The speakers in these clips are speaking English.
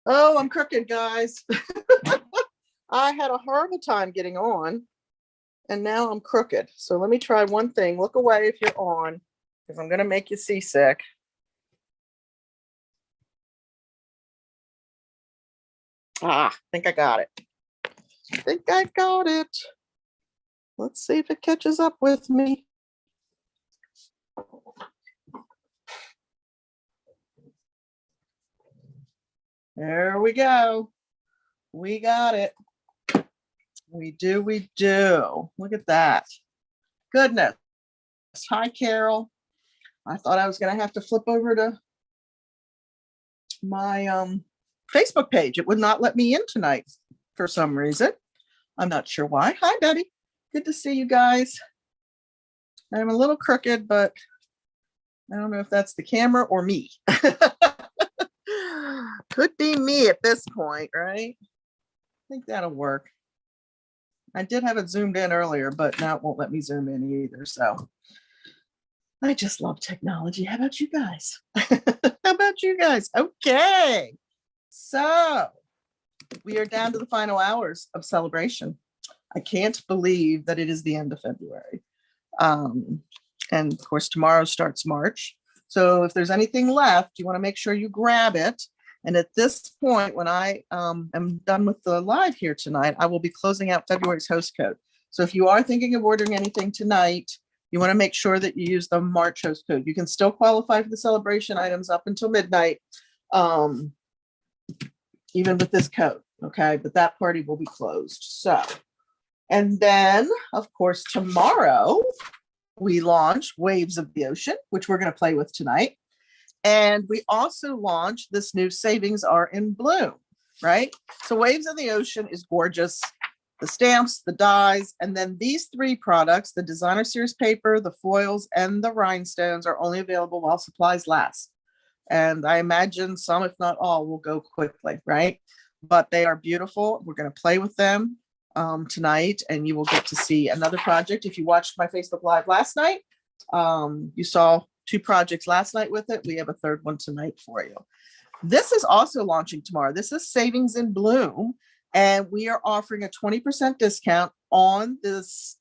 Oh, I'm crooked, guys. I had a horrible time getting on, and now I'm crooked. So let me try one thing. Look away if you're on, because I'm going to make you seasick. I think I got it. I think I got it. Let's see if it catches up with me. There we go. We got it. We do. Look at that. Goodness. Hi, Carol. I thought I was going to have to flip over to my Facebook page. It would not let me in tonight for some reason. I'm not sure why. Hi, Betty. Good to see you guys. I'm a little crooked, but I don't know if that's the camera or me. Could be me at this point, right? I think that'll work. I did have it zoomed in earlier, but now it won't let me zoom in either. So I just love technology. How about you guys? How about you guys? Okay. So we are down to the final hours of celebration. I can't believe that it is the end of February. And of course, tomorrow starts March. So if there's anything left, you want to make sure you grab it. And at this point, when I am done with the live here tonight, I will be closing out February's host code. So if you are thinking of ordering anything tonight, you want to make sure that you use the March host code. You can still qualify for the celebration items up until midnight, even with this code, okay? But that party will be closed. So, and then, of course, tomorrow, we launch Waves of the Ocean, which we're going to play with tonight. And we also launched this new Savings Are in Bloom, right? So Waves of the Ocean is gorgeous. The stamps, the dies, and then these three products, the designer series paper, the foils, and the rhinestones are only available while supplies last. And I imagine some, if not all, will go quickly, right? But they are beautiful. We're going to play with them tonight, and you will get to see another project. If you watched my Facebook Live last night, you saw 2 projects last night with it. We have a third one tonight for you. This is also launching tomorrow. This is Savings in Bloom, and we are offering a 20% discount on this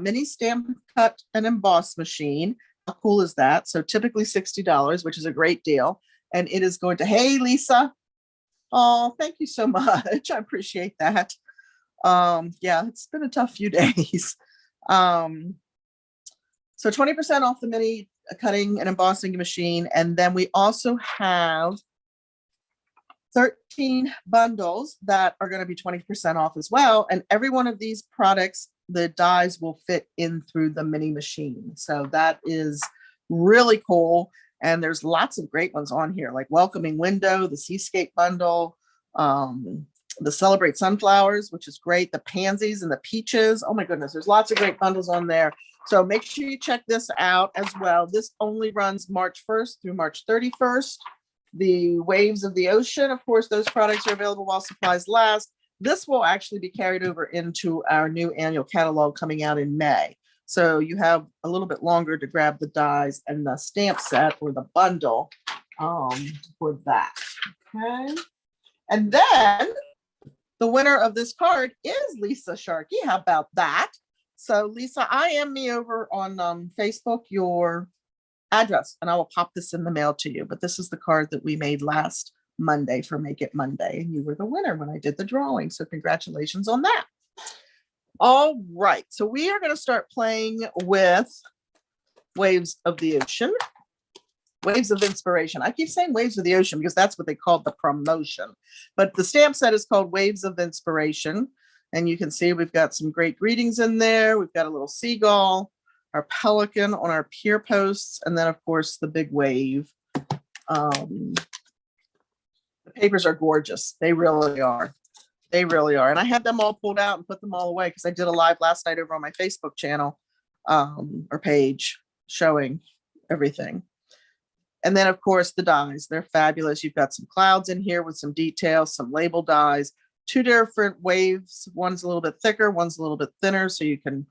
mini stamp cut and emboss machine. How cool is that? So typically $60, which is a great deal. And it is going to, hey, Lisa. Oh, thank you so much. I appreciate that. Yeah, it's been a tough few days. So 20% off the mini cutting and embossing machine. And then we also have 13 bundles that are going to be 20% off as well. And every one of these products, the dies will fit in through the mini machine. So that is really cool. And there's lots of great ones on here, like Welcoming Window, the Seascape bundle, the Celebrate Sunflowers, which is great, the Pansies and the Peaches. Oh my goodness, there's lots of great bundles on there. So make sure you check this out as well. This only runs March 1st through March 31st. The Waves of the Ocean, of course, those products are available while supplies last. This will actually be carried over into our new annual catalog coming out in May. So you have a little bit longer to grab the dies and the stamp set or the bundle for that. Okay. And then the winner of this card is Lisa Sharkey. How about that? So Lisa, IM me over on Facebook your address, and I will pop this in the mail to you. But this is the card that we made last Monday for Make It Monday, and you were the winner when I did the drawing. So congratulations on that. All right, so we are going to start playing with Waves of the Ocean. Waves of Inspiration. I keep saying Waves of the Ocean because that's what they called the promotion. But the stamp set is called Waves of Inspiration. And you can see we've got some great greetings in there. We've got a little seagull, our pelican on our pier posts, and then, of course, the big wave. The papers are gorgeous. They really are. They really are. And I had them all pulled out and put them all away because I did a live last night over on my Facebook channel or page showing everything. And then, of course, the dies. They're fabulous. You've got some clouds in here with some details, some label dies, 2 different waves. One's a little bit thicker, one's a little bit thinner, so you can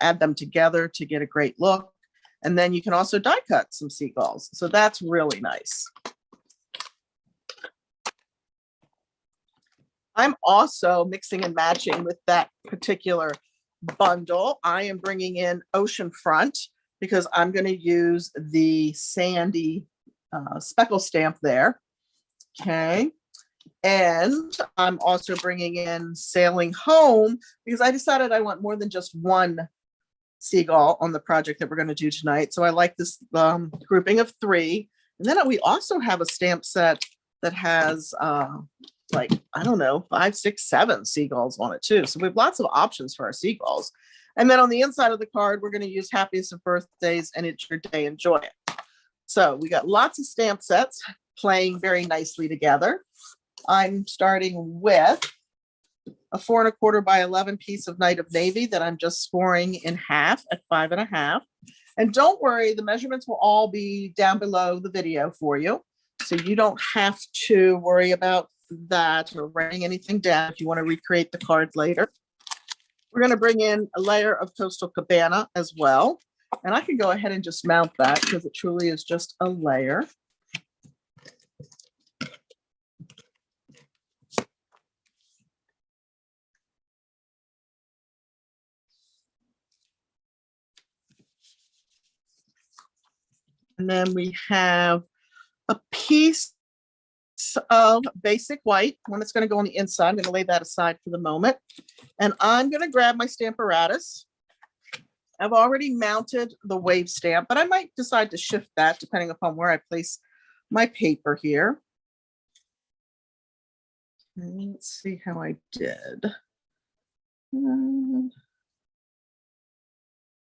add them together to get a great look. And then you can also die cut some seagulls. So that's really nice. I'm also mixing and matching with that particular bundle. I am bringing in Oceanfront because I'm going to use the sandy speckle stamp there. Okay. And I'm also bringing in Sailing Home because I decided I want more than just one seagull on the project that we're going to do tonight. So I like this grouping of 3. And then we also have a stamp set that has like, I don't know, 5, 6, 7 seagulls on it too. So we have lots of options for our seagulls. And then on the inside of the card, we're going to use happiest of birthdays and it's your day, enjoy it. So we got lots of stamp sets playing very nicely together. I'm starting with a 4 1/4 by 11 piece of Night of Navy that I'm just scoring in half at 5 1/2. And don't worry, the measurements will all be down below the video for you. So you don't have to worry about that or writing anything down if you want to recreate the card later. We're going to bring in a layer of Coastal Cabana as well. And I can go ahead and just mount that because it truly is just a layer. And then we have a piece of basic white, one that's going to go on the inside. I'm going to lay that aside for the moment. And I'm going to grab my Stamparatus. I've already mounted the wave stamp, but I might decide to shift that depending upon where I place my paper here. Let's see how I did.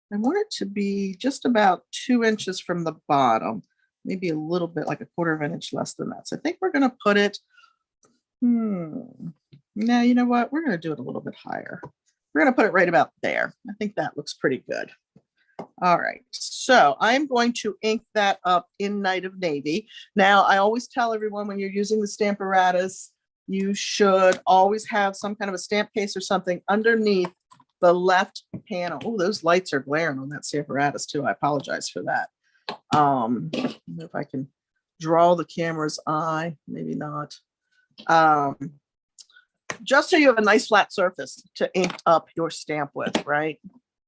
I want it to be just about 2 inches from the bottom, maybe a little bit, like a 1/4 inch less than that. So I think we're going to put it, now, you know what? We're going to do it a little bit higher. We're going to put it right about there. I think that looks pretty good. All right, so I'm going to ink that up in Night of Navy. Now, I always tell everyone when you're using the Stamparatus, you should always have some kind of a stamp case or something underneath the left panel. Oh, those lights are glaring on that Stamparatus too. I apologize for that. If I can draw the camera's eye, maybe not. Just so you have a nice flat surface to ink up your stamp with, right?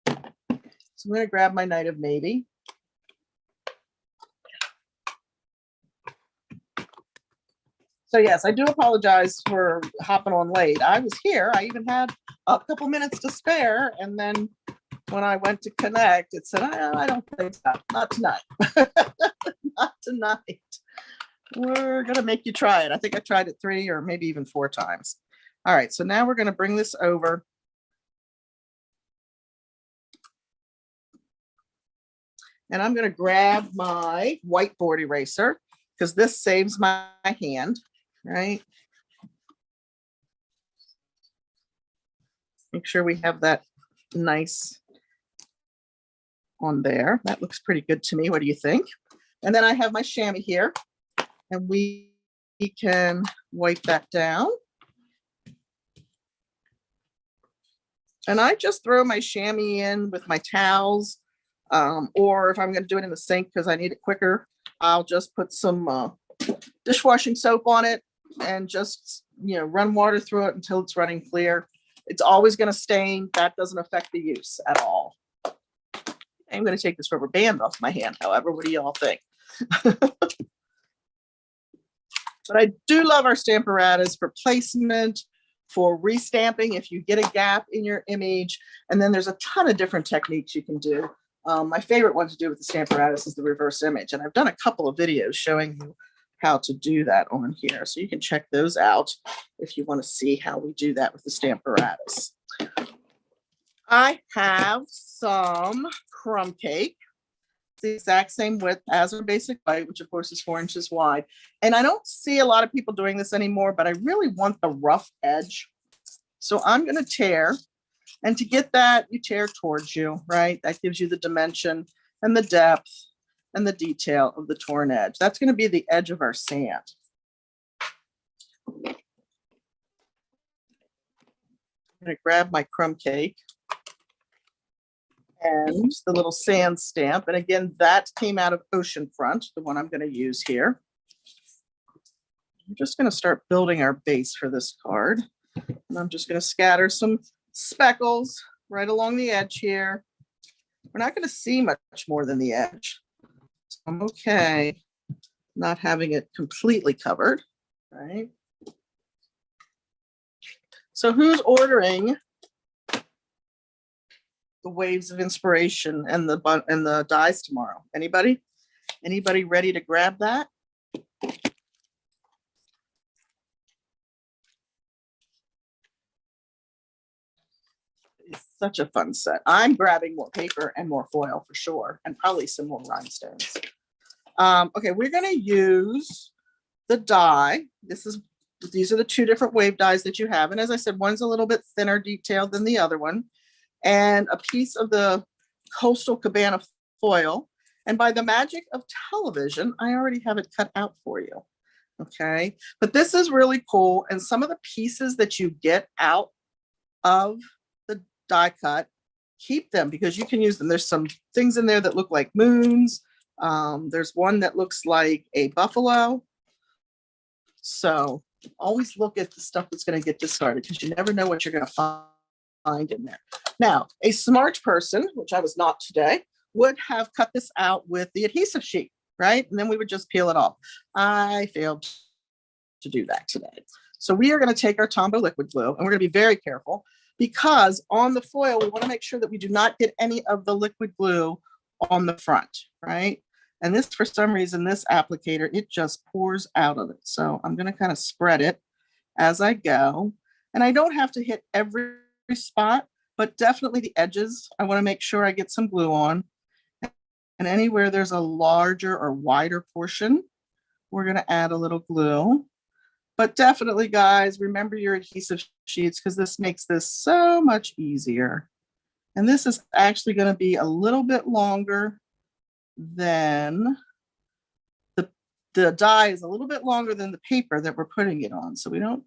So I'm going to grab my Night of Navy. So yes, I do apologize for hopping on late. I was here. I even had a couple minutes to spare. And then when I went to connect, it said, I don't think so. Not tonight. Not tonight. We're going to make you try it. I think I tried it 3 or maybe even 4 times. All right, so now we're going to bring this over. And I'm going to grab my whiteboard eraser because this saves my hand, right? Make sure we have that nice on there. That looks pretty good to me. What do you think? And then I have my chamois here, and we can wipe that down. And I just throw my chamois in with my towels, or if I'm going to do it in the sink because I need it quicker, I'll just put some dishwashing soap on it and just, run water through it until it's running clear. It's always going to stain. That doesn't affect the use at all. I'm going to take this rubber band off my hand, however. What do you all think? But I do love our Stamparatus for placement, for restamping if you get a gap in your image. And then there's a ton of different techniques you can do. My favorite one to do with the Stamparatus is the reverse image. And I've done a couple of videos showing you how to do that on here. So you can check those out if you want to see how we do that with the Stamparatus. I have some Crumb Cake. It's the exact same width as our basic white, which of course is 4 inches wide. And I don't see a lot of people doing this anymore, but I really want the rough edge. So I'm going to tear. And to get that, you tear towards you, right? That gives you the dimension and the depth and the detail of the torn edge. That's going to be the edge of our sand. I'm going to grab my Crumb Cake and the little sand stamp. And again, that came out of Oceanfront, the one I'm going to use here. I'm just going to start building our base for this card. And I'm just going to scatter some speckles right along the edge here. We're not going to see much more than the edge. So I'm okay not having it completely covered, right? So who's ordering the Waves of Inspiration and the dies tomorrow? Anybody? Anybody ready to grab that? It's such a fun set. I'm grabbing more paper and more foil for sure, and probably some more rhinestones. Okay, we're going to use the die. These are the two different wave dies that you have. And as I said, one's a little bit thinner detailed than the other one. And a piece of the Coastal Cabana foil. And by the magic of television, I already have it cut out for you. Okay, but this is really cool. And some of the pieces that you get out of the die cut, keep them because you can use them. There's some things in there that look like moons. There's one that looks like a buffalo. So always look at the stuff that's going to get discarded because you never know what you're going to find in there. Now, a smart person, which I was not today, would have cut this out with the adhesive sheet, right? And then we would just peel it off. I failed to do that today. So we are going to take our Tombow liquid glue and we're going to be very careful because on the foil, we want to make sure that we do not get any of the liquid glue on the front, right? And this, for some reason, this applicator, it just pours out of it. So I'm going to kind of spread it as I go. And I don't have to hit every spot, but definitely the edges. I want to make sure I get some glue on. And anywhere there's a larger or wider portion, we're going to add a little glue. But definitely, guys, remember your adhesive sheets because this makes this so much easier. And this is actually going to be a little bit longer than the die is a little bit longer than the paper that we're putting it on. So we don't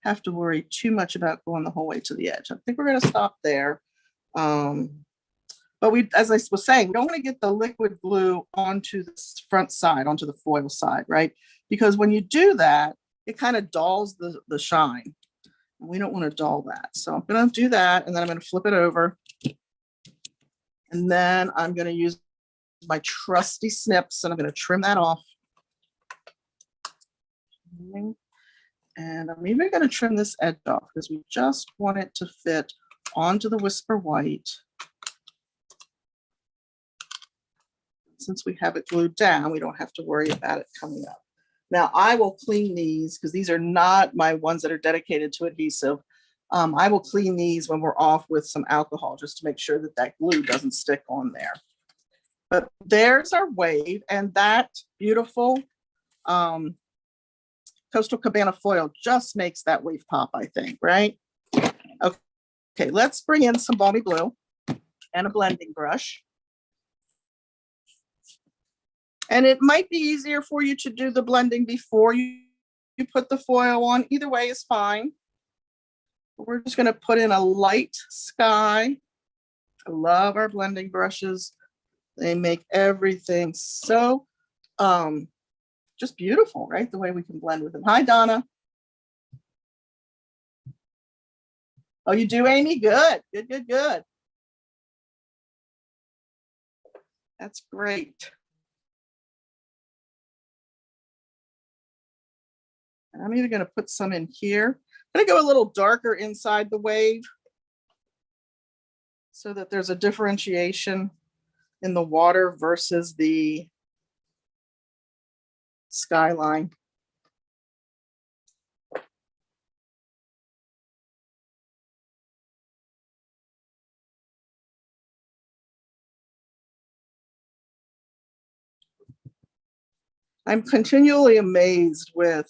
have to worry too much about going the whole way to the edge. I think we're going to stop there. But we, as I was saying, we don't want to get the liquid glue onto the front side, onto the foil side, right? Because when you do that, it kind of dulls the shine. And we don't want to dull that. So I'm going to do that, and then I'm going to flip it over. And then I'm going to use my trusty snips, and I'm going to trim that off. And I'm even going to trim this edge off because we just want it to fit onto the Whisper White. Since we have it glued down, we don't have to worry about it coming up. Now I will clean these because these are not my ones that are dedicated to adhesive. I will clean these when we're off with some alcohol just to make sure that that glue doesn't stick on there. But there's our wave, and that beautiful Coastal Cabana foil just makes that wave pop, I think, right? Okay, let's bring in some balmy blue and a blending brush. And it might be easier for you to do the blending before you put the foil on. Either way is fine. We're just going to put in a light sky. I love our blending brushes. They make everything so just beautiful, right? The way we can blend with them. Hi, Donna. Oh, you do, Amy? Good, good, good, good. That's great. And I'm even going to put some in here. I'm going to go a little darker inside the wave so that there's a differentiation in the water versus the skyline. I'm continually amazed with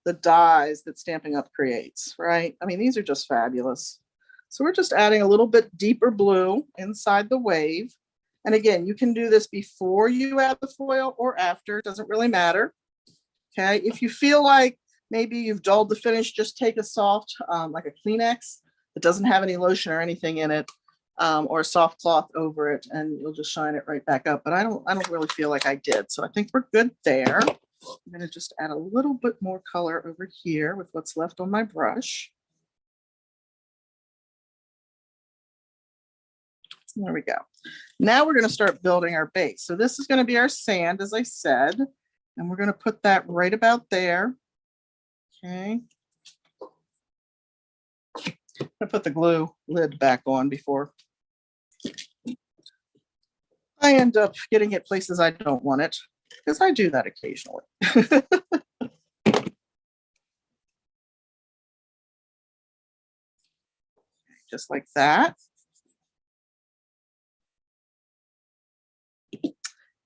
the dies that Stampin' Up creates, right? I mean, these are just fabulous. So we're just adding a little bit deeper blue inside the wave. And again, you can do this before you add the foil or after, it doesn't really matter. Okay, if you feel like maybe you've dulled the finish, just take a soft, like a Kleenex that doesn't have any lotion or anything in it, or a soft cloth over it, and you'll just shine it right back up. But I don't really feel like I did. So I think we're good there. I'm going to just add a little bit more color over here with what's left on my brush. There we go. Now we're going to start building our base. So this is going to be our sand, as I said, and we're going to put that right about there. Okay. I put the glue lid back on before I end up getting it places I don't want it, because I do that occasionally. Just like that.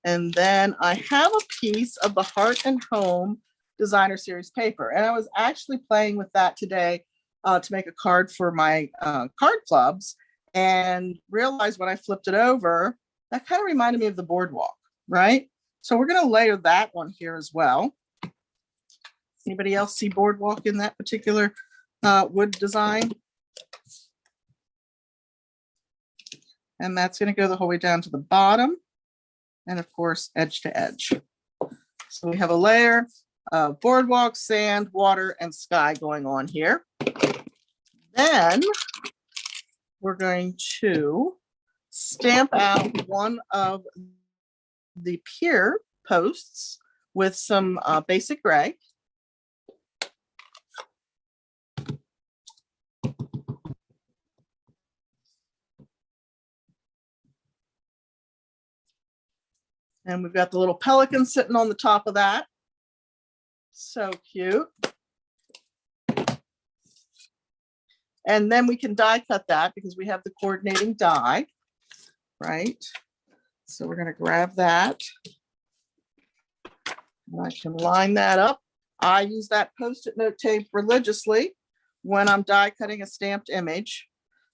And then I have a piece of the Heart and Home Designer Series paper. And I was actually playing with that today to make a card for my card clubs, and realized when I flipped it over, that kind of reminded me of the boardwalk, right? So we're going to layer that on here as well. Anybody else see boardwalk in that particular wood design? And that's going to go the whole way down to the bottom. And of course, edge to edge. So we have a layer of boardwalk, sand, water, and sky going on here. Then we're going to stamp out one of the pier posts with some basic gray. And we've got the little pelican sitting on the top of that. So cute. And then we can die cut that because we have the coordinating die, right? So we're going to grab that. And I can line that up. I use that Post-it note tape religiously when I'm die cutting a stamped image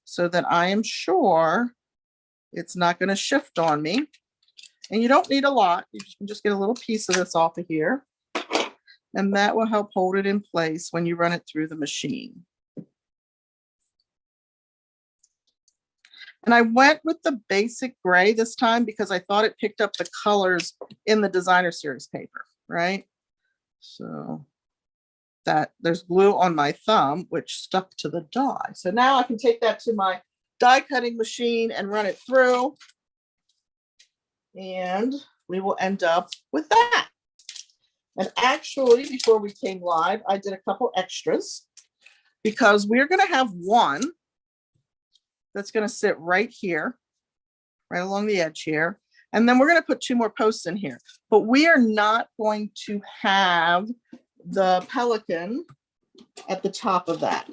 so that I am sure it's not going to shift on me. And you don't need a lot. You can just get a little piece of this off of here. And that will help hold it in place when you run it through the machine. And I went with the basic gray this time because I thought it picked up the colors in the Designer Series paper, right? So that there's glue on my thumb, which stuck to the die. So now I can take that to my die cutting machine and run it through. And we will end up with that. And actually, before we came live, I did a couple extras because we're going to have one that's going to sit right here, right along the edge here. And then we're going to put two more posts in here. But we are not going to have the pelican at the top of that.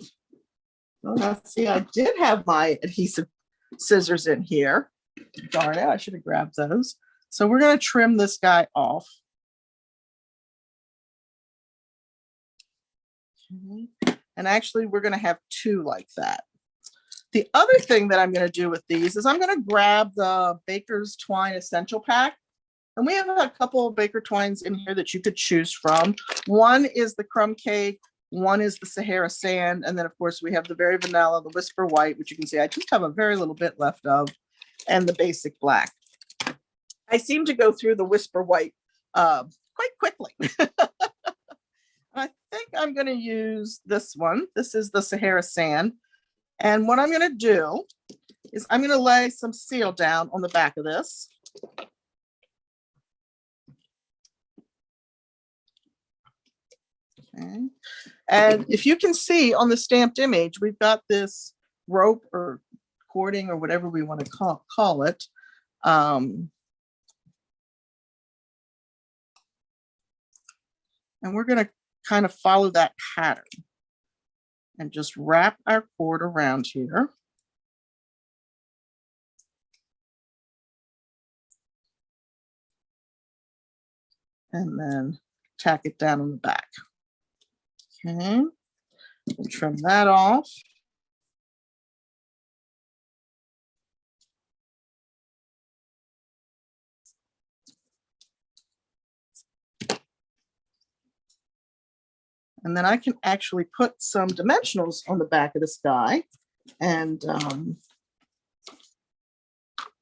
Well, let's see, I did have my adhesive scissors in here. Darn it, I should have grabbed those. So we're going to trim this guy off. Okay. And actually, we're going to have two like that. The other thing that I'm going to do with these is I'm going to grab the Baker's Twine Essential Pack. And we have a couple of Baker Twines in here that you could choose from. One is the Crumb Cake. One is the Sahara Sand. And then, of course, we have the Very Vanilla, the Whisper White, which you can see I just have a very little bit left of, and the Basic Black. I seem to go through the Whisper White quite quickly. I think I'm going to use this one. This is the Sahara Sand. And what I'm going to do is I'm going to lay some seal down on the back of this. Okay. And if you can see on the stamped image, we've got this rope or cording or whatever we want to call it. And we're going to kind of follow that pattern and just wrap our cord around here. And then tack it down on the back. Okay, we'll trim that off. And then I can actually put some dimensionals on the back of this guy and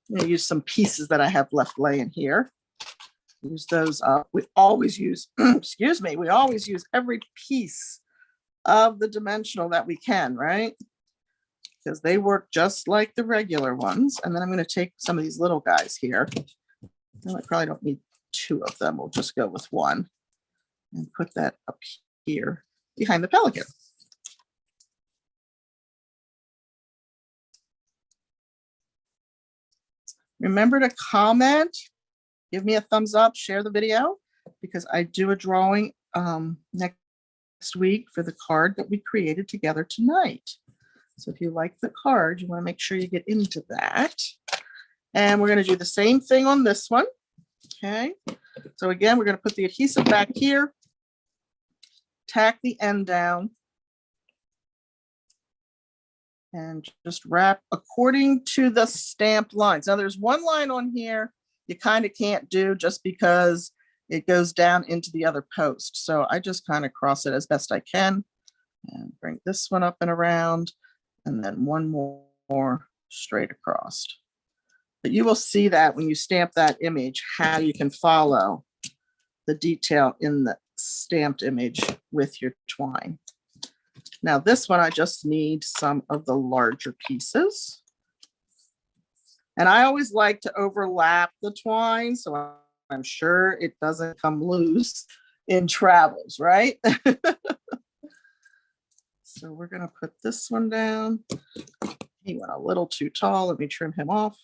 use some pieces that I have left laying here. Use those up. We always use, excuse me, we always use every piece of the dimensional that we can, right? because they work just like the regular ones. And then I'm going to take some of these little guys here. No, I probably don't need 2 of them. We'll just go with 1 and put that up here behind the pelican. Remember to comment, give me a thumbs up, share the video, because I do a drawing next week for the card that we created together tonight. So if you like the card, you want to make sure you get into that. And we're going to do the same thing on this one. Okay. So again, we're going to put the adhesive back here, tack the end down, and just wrap according to the stamped lines. Now there's one line on here you kind of can't do just because it goes down into the other post. So I just kind of cross it as best I can and bring this one up and around, and then one more straight across. But you will see that when you stamp that image, how you can follow the detail in the stamped image with your twine. Now this one, I just need some of the larger pieces. And I always like to overlap the twine, so I'm sure it doesn't come loose in travels, right? So we're gonna put this one down. He went a little too tall. Let me trim him off.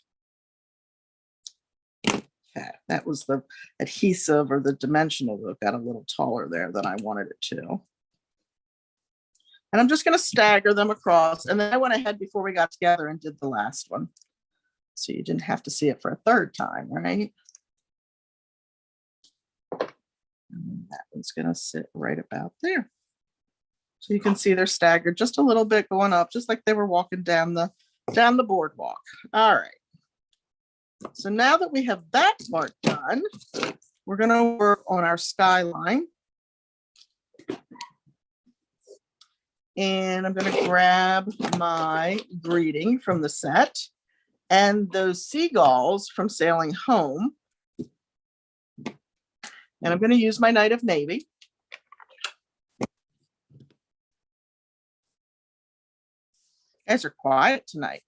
Okay, that was the adhesive or the dimensional that got a little taller there than I wanted it to. And I'm just going to stagger them across. And then I went ahead before we got together and did the last one. So you didn't have to see it for a third time, right? And that one's going to sit right about there. So you can see they're staggered just a little bit going up, just like they were walking down the boardwalk. All right. So now that we have that part done, we're going to work on our skyline. And I'm going to grab my greeting from the set and those seagulls from Sailing Home. And I'm going to use my Night of Navy. You guys are quiet tonight.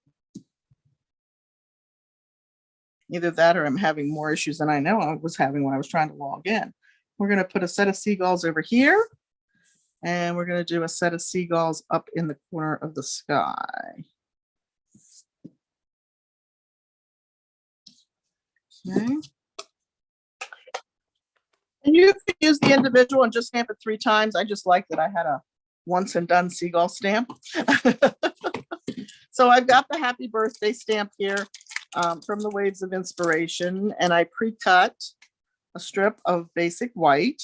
Either that or I'm having more issues than I know I was having when I was trying to log in. We're going to put a set of seagulls over here. And we're going to do a set of seagulls up in the corner of the sky. Okay. And you could use the individual and just stamp it 3 times. I just like that I had a once and done seagull stamp. So I've got the happy birthday stamp here from the Waves of Inspiration. And I pre-cut a strip of basic white.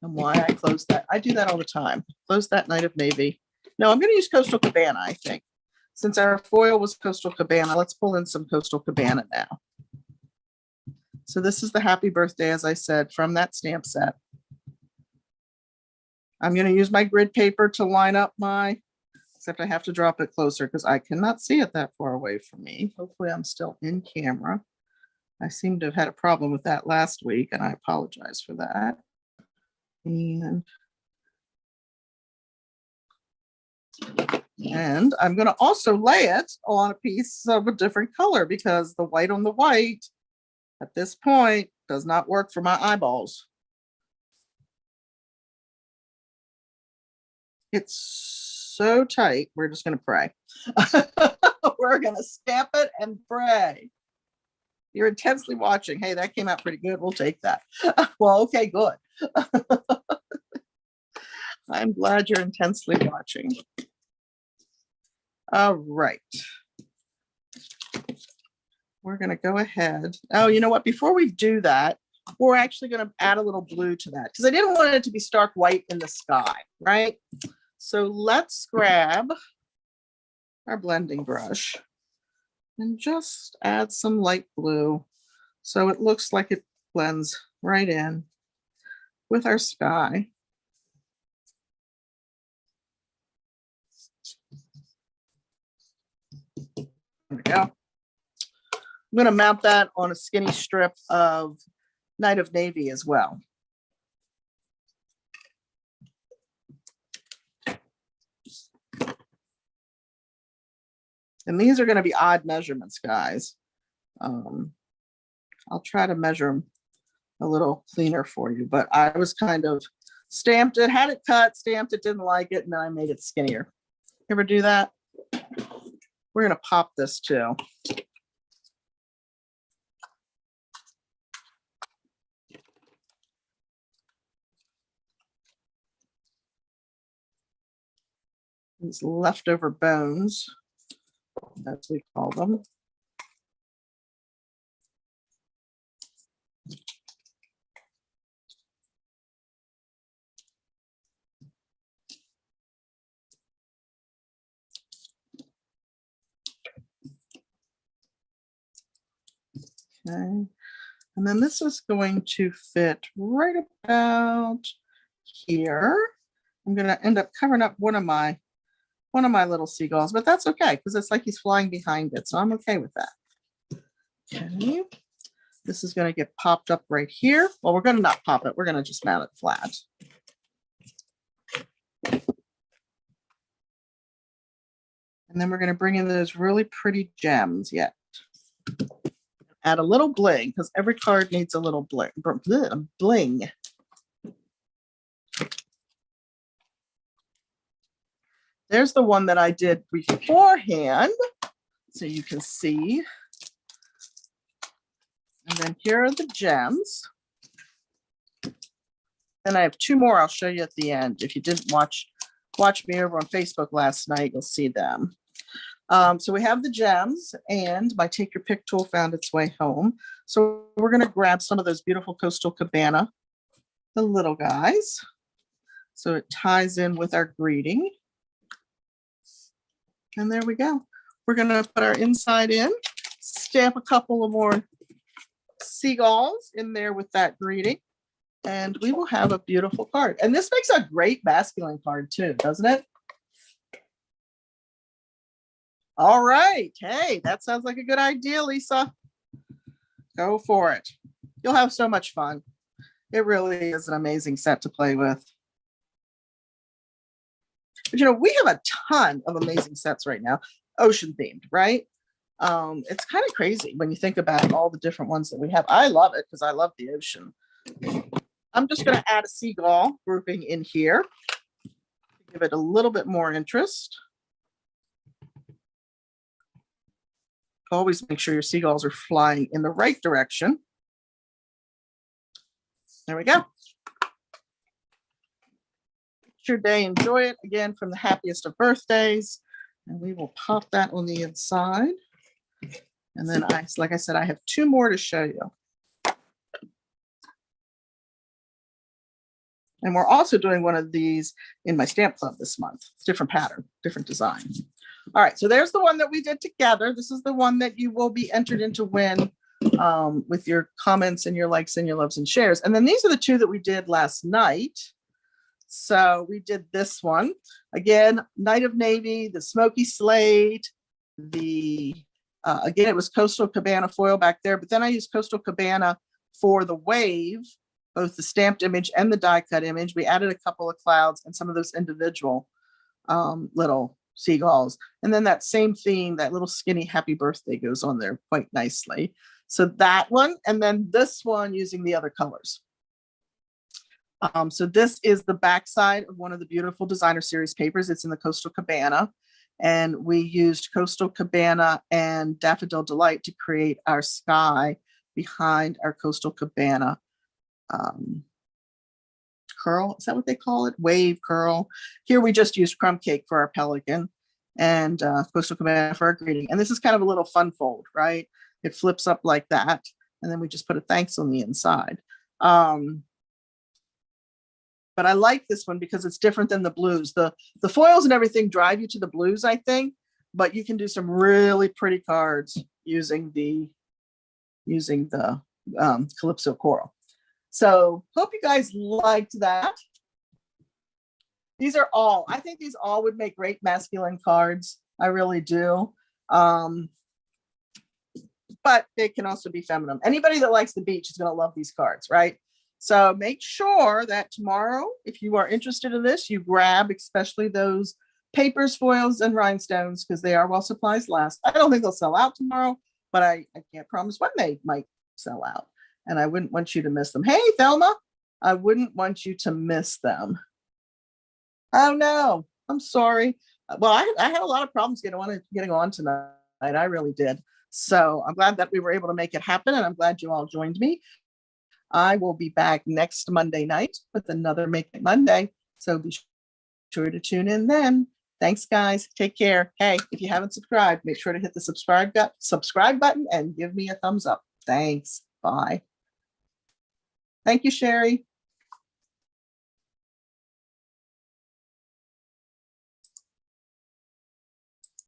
And why I closed that. I do that all the time. Close that Night of Navy. No, I'm going to use Coastal Cabana, I think. Since our foil was Coastal Cabana, let's pull in some Coastal Cabana now. So this is the happy birthday, as I said, from that stamp set. I'm going to use my grid paper to line up my, except I have to drop it closer because I cannot see it that far away from me. Hopefully I'm still in camera. I seem to have had a problem with that last week, and I apologize for that. And I'm going to also lay it on a piece of a different color because the white on the white at this point does not work for my eyeballs. It's so tight. We're just going to pray. We're going to stamp it and pray. You're intensely watching. Hey, that came out pretty good. We'll take that. Well, okay, good. I'm glad you're intensely watching. All right. We're going to go ahead. Oh, you know what? Before we do that, we're actually going to add a little blue to that because I didn't want it to be stark white in the sky, right? So let's grab our blending brush and just add some light blue so it looks like it blends right in with our sky. There we go. I'm going to mount that on a skinny strip of Night of Navy as well. And these are going to be odd measurements, guys. I'll try to measure them a little cleaner for you, but I was kind of stamped it, had it cut, stamped it, didn't like it, and then I made it skinnier. Ever do that? We're going to pop this too. These leftover bones, as we call them. Okay, and then this is going to fit right about here. I'm going to end up covering up one of my little seagulls, but that's okay because it's like he's flying behind it, so I'm okay with that. Okay, this is going to get popped up right here. Well, we're going to not pop it, we're going to just mount it flat. And then we're going to bring in those really pretty gems yet. Add a little bling because every card needs a little bling. There's the one that I did beforehand, so you can see. And then here are the gems. And I have two more I'll show you at the end. If you didn't watch me over on Facebook last night, you'll see them. So we have the gems, and my Take Your Pick tool found its way home. So we're going to grab some of those beautiful Coastal Cabana, the little guys. So it ties in with our greeting. And there we go. We're going to put our inside in, stamp a couple of more seagulls in there with that greeting, and we will have a beautiful card. And this makes a great masculine card too, doesn't it? All right. Hey, that sounds like a good idea, Lisa. Go for it. You'll have so much fun. It really is an amazing set to play with. But, you know, we have a ton of amazing sets right now, ocean themed, right? It's kind of crazy when you think about all the different ones that we have. I love it because I love the ocean. I'm just going to add a seagull grouping in here to give it a little bit more interest. Always make sure your seagulls are flying in the right direction. There we go. Your day, enjoy it. Again, from the happiest of birthdays. And we will pop that on the inside. And then like I said, I have two more to show you. And we're also doing one of these in my stamp club this month. Different pattern, different design. All right, so there's the one that we did together. This is the one that you will be entered in to win with your comments and your likes and your loves and shares. And then these are the two that we did last night. So we did this one. Again, Night of Navy, the Smoky Slate, again, it was Coastal Cabana foil back there, but then I used Coastal Cabana for the wave, both the stamped image and the die cut image. We added a couple of clouds and some of those individual little seagulls. And then that same theme, that little skinny happy birthday goes on there quite nicely. So that one, and then this one using the other colors. So this is the backside of one of the beautiful designer series papers. It's in the Coastal Cabana, and we used Coastal Cabana and Daffodil Delight to create our sky behind our Coastal Cabana curl. Is that what they call it? Wave curl. Here we just used Crumb Cake for our pelican and Coastal Cabana for our greeting. And this is kind of a little fun fold, right? It flips up like that, and then we just put a thanks on the inside. But I like this one because it's different than the blues. The foils and everything drive you to the blues, I think, but you can do some really pretty cards using the Calypso Coral. So hope you guys liked that. These are all, I think these all would make great masculine cards. I really do. But they can also be feminine. Anybody that likes the beach is going to love these cards, right? So make sure that tomorrow, if you are interested in this, you grab especially those papers, foils, and rhinestones because they are while supplies last. I don't think they'll sell out tomorrow, but I can't promise when they might sell out. And I wouldn't want you to miss them. Hey, Thelma, I wouldn't want you to miss them. Oh no, I'm sorry. Well, I had a lot of problems getting on tonight. I really did. So I'm glad that we were able to make it happen, and I'm glad you all joined me. I will be back next Monday night with another Make It Monday. So be sure to tune in then. Thanks, guys. Take care. Hey, if you haven't subscribed, make sure to hit the subscribe button and give me a thumbs up. Thanks. Bye. Thank you, Sherry.